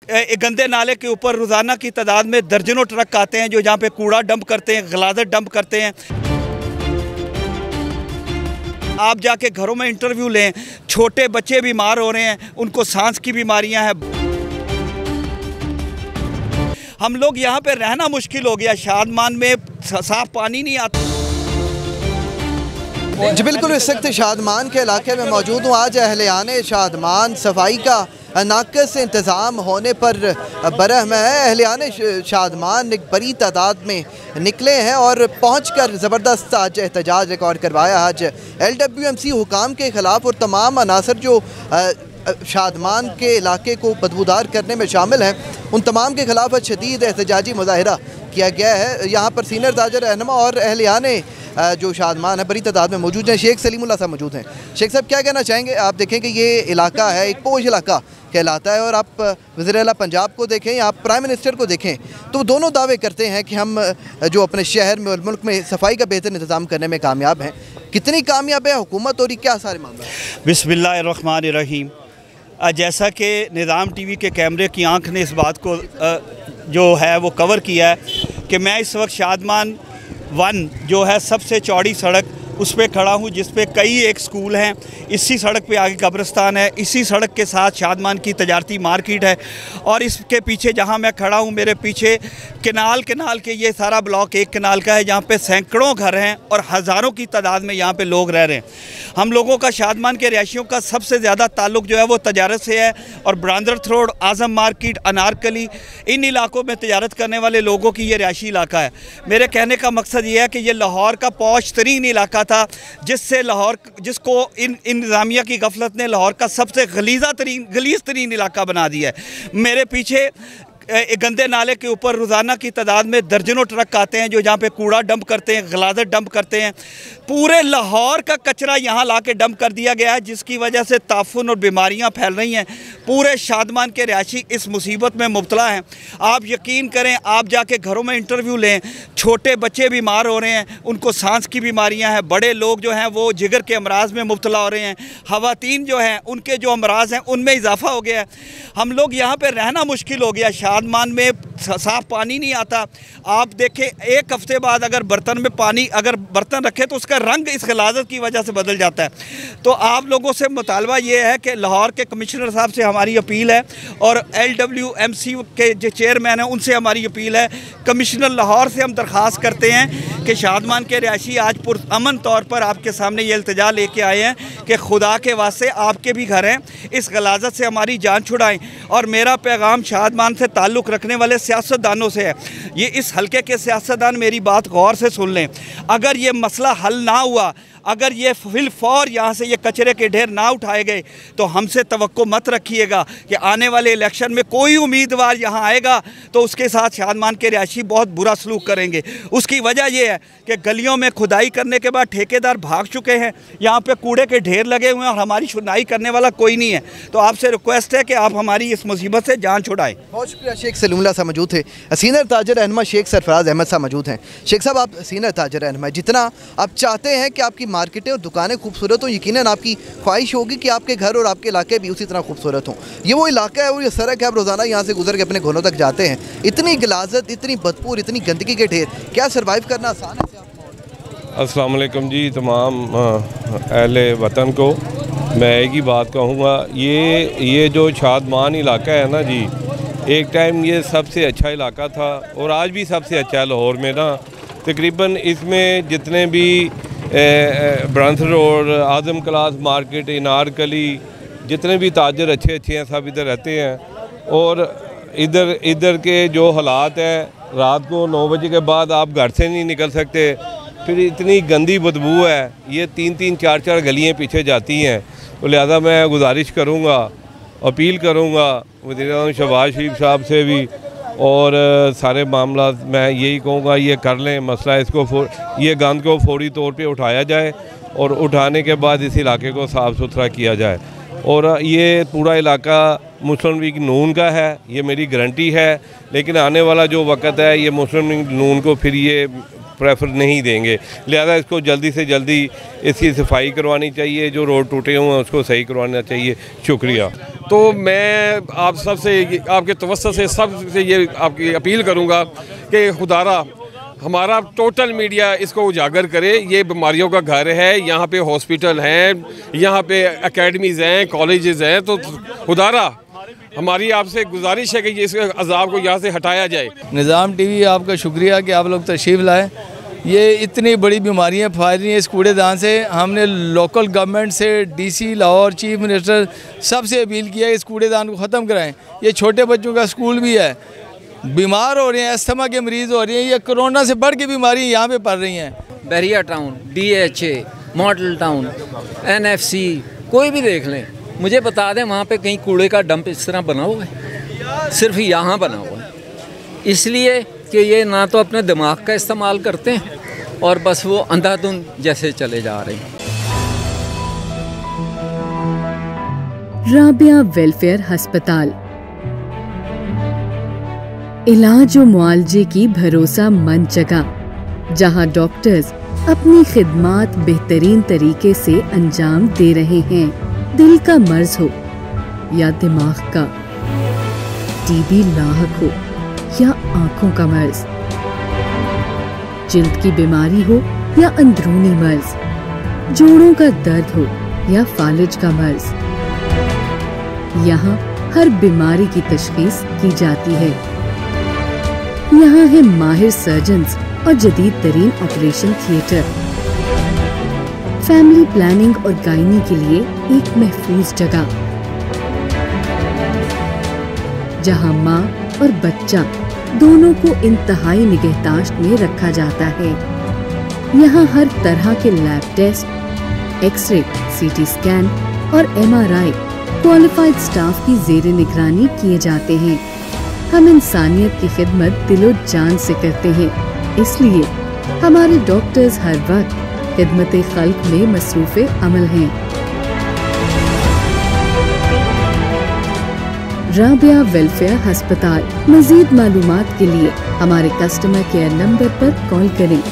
गंदे नाले के ऊपर रोज़ाना की तादाद में दर्जनों ट्रक आते हैं जो जहाँ पे कूड़ा डंप करते हैं, गलाजत डंप करते हैं। आप जाके घरों में इंटरव्यू लें, छोटे बच्चे बीमार हो रहे हैं, उनको सांस की बीमारियां हैं। हम लोग यहाँ पे रहना मुश्किल हो गया, शादमान में साफ पानी नहीं आता। जी बिल्कुल, इस वक्त शादमान के इलाके में मौजूद हूँ। आज अहलियाने शादमान सफाई का नाक़िस इंतज़ाम होने पर बरहम है। अहलियाने शादमान एक बड़ी तादाद में निकले हैं और पहुंचकर ज़बरदस्त आज एहतजाज रिकॉर्ड करवाया। आज LWMC हुकाम के ख़िलाफ़ और तमाम अनासर जो शादमान के इलाके को बदबूदार करने में शामिल हैं, उन तमाम के ख़िलाफ़ शदीद एहतजाजी मुज़ाहिरा किया गया है। यहाँ पर सीनियर ताजर रहनुमा और अहलियाने जो शादमान है बड़ी तादाद में मौजूद हैं। शेख सलीमुल्लाह साहब मौजूद हैं। शेख साहब, क्या कहना चाहेंगे? आप देखें कि ये इलाका है, एक पोश इलाका कहलाता है, और आप वज़ीर आला पंजाब को देखें या आप प्राइम मिनिस्टर को देखें तो दोनों दावे करते हैं कि हम जो अपने शहर में और मुल्क में सफाई का बेहतर इंतज़ाम करने में कामयाब हैं। कितनी कामयाब है हुकूमत और क्या सारे मामला? बिस्मिल्लाहिर्रहमानिर्रहीम। जैसा कि निज़ाम TV के कैमरे की आंख ने इस बात को जो है वो कवर किया है कि मैं इस वक्त शादमान 1 जो है सबसे चौड़ी सड़क उस पर खड़ा हूँ, जिस पे कई एक स्कूल हैं। इसी सड़क पे आगे कब्रिस्तान है, इसी सड़क के साथ शादमान की तजारती मार्केट है, और इसके पीछे जहाँ मैं खड़ा हूँ मेरे पीछे कनाल के ये सारा ब्लॉक एक कनाल का है, जहाँ पे सैकड़ों घर हैं और हज़ारों की तादाद में यहाँ पे लोग रह रहे हैं। हम लोगों का शादमान के रिहायशियों का सबसे ज़्यादा ताल्लुक़ जो है वो तजारत से है, और ब्रांदर्थ रोड, आज़म मार्केट, अनारकली, इन इलाकों में तजारत करने वाले लोगों की ये रिहायशी इलाका है। मेरे कहने का मकसद ये है कि ये लाहौर का पौश तरीन इलाका था, जिससे लाहौर जिसको इन इंतज़ामिया की गफलत ने लाहौर का सबसे गलीज़ तरीन इलाका बना दिया है। मेरे पीछे गंदे नाले के ऊपर रोज़ाना की तादाद में दर्जनों ट्रक आते हैं जो जहाँ पे कूड़ा डंप करते हैं, गलाजत डंप करते हैं। पूरे लाहौर का कचरा यहाँ ला के डंप कर दिया गया है, जिसकी वजह से ताफुन और बीमारियाँ फैल रही हैं। पूरे शादमान के रिहायशी इस मुसीबत में मुब्तला हैं। आप यकीन करें, आप जाके घरों में इंटरव्यू लें, छोटे बच्चे बीमार हो रहे हैं, उनको सांस की बीमारियाँ हैं। बड़े लोग जो हैं वो जिगर के अमराज में मुब्तला हो रहे हैं। ख़वातीन जो हैं उनके जो अमराज हैं उनमें इजाफा हो गया है। हम लोग यहाँ पर रहना मुश्किल हो गया, शादमान में साफ पानी नहीं आता। आप देखें, एक हफ्ते बाद अगर बर्तन में पानी अगर बर्तन रखे तो उसका रंग इस गलाजत की वजह से बदल जाता है। तो आप लोगों से मुतालबा ये है कि लाहौर के कमिश्नर साहब से हमारी अपील है, और LWMC के जो चेयरमैन हैं उनसे हमारी अपील है। कमिश्नर लाहौर से हम दरख्वास्त करते हैं कि शादमान के रिहायशी आज पुरअमन तौर पर आपके सामने ये इल्तिजा लेके आए हैं कि खुदा के वास्ते आपके भी घर हैं, इस गलाजत से हमारी जान छुड़ाएँ। और मेरा पैगाम शादमान से ताल्लुक़ रखने वाले सियासतदानों से है, ये इस हल्के के सियासतदान मेरी बात गौर से सुन लें। अगर ये मसला हल ना हुआ, अगर ये फिल फौर यहाँ से ये कचरे के ढेर ना उठाए गए, तो हमसे तवक्को मत रखिएगा कि आने वाले इलेक्शन में कोई उम्मीदवार यहाँ आएगा तो उसके साथ शादमान के रिहायशी बहुत बुरा सलूक करेंगे। उसकी वजह यह है कि गलियों में खुदाई करने के बाद ठेकेदार भाग चुके हैं, यहाँ पे कूड़े के ढेर लगे हुए हैं और हमारी सुनवाई करने वाला कोई नहीं है। तो आपसे रिक्वेस्ट है कि आप हमारी इस मुसीबत से जान छुड़ाएँ। बहुत शुक्रिया। शेख सलीमुल्लाह साहब मौजूद थे। सीनियर ताजर रहनुमा शेख सरफराज अहमद साहब मौजूद हैं। शेख साहब, आप सीनियर ताजर रहनुमा, जितना आप चाहते हैं कि आपकी मार्केटें और दुकानें खूबसूरत हों, यकीनन आपकी ख्वाहिश होगी कि आपके घर और आपके इलाके भी उसी तरह खूबसूरत हों। ये वो इलाका है और ये सड़क है, आप रोज़ाना यहाँ से गुजर के अपने घरों तक जाते हैं। इतनी गलाजत, इतनी बदबू, इतनी गंदगी के ढेर, क्या सर्वाइव करना आसान है? अस्सलाम वालेकुम जी, तमाम अहले वतन को मैं एक ही बात कहूँगा, ये जो शादमान इलाका है ना जी, एक टाइम ये सबसे अच्छा इलाका था और आज भी सबसे अच्छा है लाहौर में ना। तकरीबन इसमें जितने भी ब्रांथ रोड, आज़म क्लास मार्केट, अनारकली, जितने भी ताजर अच्छे हैं सब इधर रहते हैं। और इधर के जो हालात हैं, रात को 9 बजे के बाद आप घर से नहीं निकल सकते, फिर इतनी गंदी बदबू है, ये 3-3, 4-4 गलियाँ पीछे जाती हैं। तो लिहाजा मैं गुजारिश करूँगा, अपील करूँगा वज़ीर शहबाज शरीफ साहब से भी, और सारे मामला मैं यही कहूँगा ये कर लें मसला, इसको ये गंद को फौरी तौर पे उठाया जाए और उठाने के बाद इस इलाके को साफ़ सुथरा किया जाए। और ये पूरा इलाका मुस्लिम लीग नून का है, ये मेरी गारंटी है। लेकिन आने वाला जो वक्त है, ये मुस्लिम लीग नून को फिर ये प्रेफर नहीं देंगे, लिहाजा इसको जल्दी से जल्दी इसकी सफाई करवानी चाहिए, जो रोड टूटे हुए हैं उसको सही करवाना चाहिए। शुक्रिया। तो मैं आप सबसे आपके तवज्जो से सबसे ये आपकी अपील करूँगा कि खुदारा हमारा टोटल मीडिया इसको उजागर करे। ये बीमारियों का घर है, यहाँ पे हॉस्पिटल हैं, यहाँ पे एकेडमीज़ हैं, कॉलेजेस हैं, तो खुदारा हमारी आपसे गुजारिश है कि इस अजाब को यहाँ से हटाया जाए। निज़ाम टीवी आपका शुक्रिया कि आप लोग तशरीफ़ लाए। ये इतनी बड़ी बीमारियाँ फैल रही हैं इस कूड़ेदान से। हमने लोकल गवर्नमेंट से, डीसी लाहौर, चीफ मिनिस्टर सबसे अपील किया है इस कूड़ेदान को ख़त्म कराएं। ये छोटे बच्चों का स्कूल भी है, बीमार हो रहे हैं, अस्थमा के मरीज़ हो रहे हैं, ये कोरोना से बढ़ के बीमारी यहाँ पे पड़ रही हैं। Bahria town, DHA, model town, NFC, कोई भी देख लें, मुझे बता दें वहाँ पे कहीं कूड़े का डंप इस तरह बना हुआ है? सिर्फ यहाँ बना हुआ है, इसलिए कि ये ना तो अपने दिमाग का इस्तेमाल करते हैं और बस वो अंधाधुंध जैसे चले जा रहे हैं। राबिया वेलफेयर अस्पताल, इलाज और मुआलजे की भरोसामंद जगह, जहां डॉक्टर्स अपनी खिदमात बेहतरीन तरीके से अंजाम दे रहे हैं। दिल का मर्ज हो या दिमाग का, टीबी लाहक हो या आंखों का मर्ज, जिल्द की बीमारी हो या अंदरूनी मर्ज, जोड़ों का दर्द हो या फालिज का मर्ज, यहाँ हर बीमारी की तशखीस की जाती है। यहाँ है माहिर सर्जन्स और जदीद तरीन ऑपरेशन थिएटर। फैमिली प्लानिंग और गायनी के लिए एक महफूज जगह, जहाँ माँ और बच्चा दोनों को इंतहाई निगहदाश्त में रखा जाता है। यहाँ हर तरह के lab test, x ray, CT scan और MRI क्वालिफाइड स्टाफ की जेर निगरानी किए जाते हैं। हम इंसानियत की खिदमत दिलो जान से करते हैं, इसलिए हमारे डॉक्टर्स हर वक्त खिदमत खल्क में मसरूफ़ अमल हैं। राबिया वेलफेयर अस्पताल। मज़ीद मालूमात के लिए हमारे कस्टमर केयर नंबर पर कॉल करें।